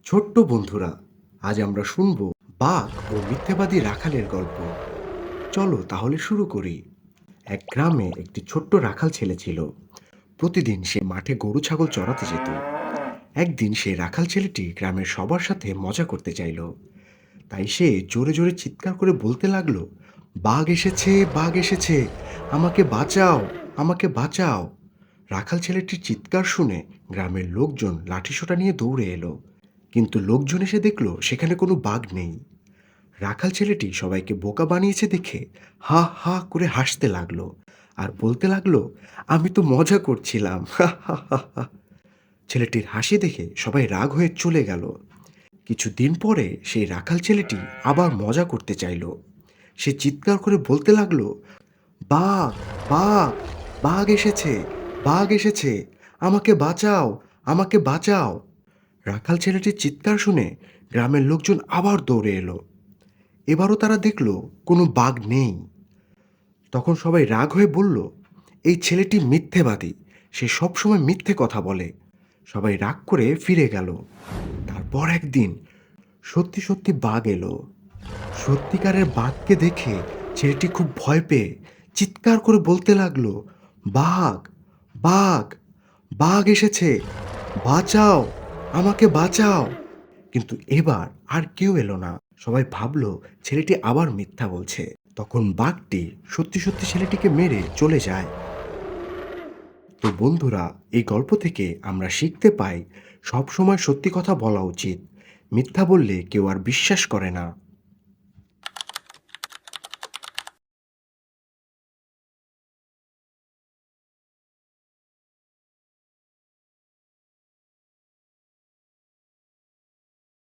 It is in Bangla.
ছোট্ট বন্ধুরা, আজ আমরা শুনব বাঘ ও মিথ্যেবাদী রাখালের গল্প। চলো তাহলে শুরু করি। এক গ্রামে একটি ছোট্ট রাখাল ছেলে ছিল। প্রতিদিন সে মাঠে গরু ছাগল চড়াতে যেত। একদিন সেই রাখাল ছেলেটি গ্রামের সবার সাথে মজা করতে চাইল। তাই সে জোরে জোরে চিৎকার করে বলতে লাগলো, বাঘ এসেছে, বাঘ এসেছে, আমাকে বাঁচাও, আমাকে বাঁচাও। রাখাল ছেলেটির চিৎকার শুনে গ্রামের লোকজন লাঠিসোঁটা নিয়ে দৌড়ে এলো। কিন্তু লোকজন এসে দেখলো সেখানে কোনো বাঘ নেই। রাখাল ছেলেটি সবাইকে বোকা বানিয়েছে দেখে হা হা করে হাসতে লাগলো আর বলতে লাগলো, আমি তো মজা করছিলাম, হা হা হা হা। ছেলেটির হাসি দেখে সবাই রাগ হয়ে চলে গেল। কিছুদিন পরে সেই রাখাল ছেলেটি আবার মজা করতে চাইলো। সে চিৎকার করে বলতে লাগলো, বাঘ, বাঘ, বাঘ এসেছে, বাঘ এসেছে, আমাকে বাঁচাও, আমাকে বাঁচাও। রাখাল ছেলেটির চিৎকার শুনে গ্রামের লোকজন আবার দৌড়ে এলো। এবারও তারা দেখলো কোনো বাঘ নেই। তখন সবাই রাগ হয়ে বলল, এই ছেলেটি মিথ্যেবাদী, সে সবসময় মিথ্যে কথা বলে। সবাই রাগ করে ফিরে গেল। তারপর একদিন সত্যি সত্যি বাঘ এলো। সত্যিকারের বাঘকে দেখে ছেলেটি খুব ভয় পেয়ে চিৎকার করে বলতে লাগলো, বাঘ, বাঘ, বাঘ এসেছে, বাঁচাও, আমাকে বাঁচাও। কিন্তু এবার আর কেউ এলো না। সবাই ভাবলো ছেলেটি আবার মিথ্যা বলছে। তখন বাঘটি সত্যি সত্যি ছেলেটিকে মেরে চলে যায়। তো বন্ধুরা, এই গল্প থেকে আমরা শিখতে পাই সব সময় সত্যি কথা বলা উচিত। মিথ্যা বললে কেউ আর বিশ্বাস করে না।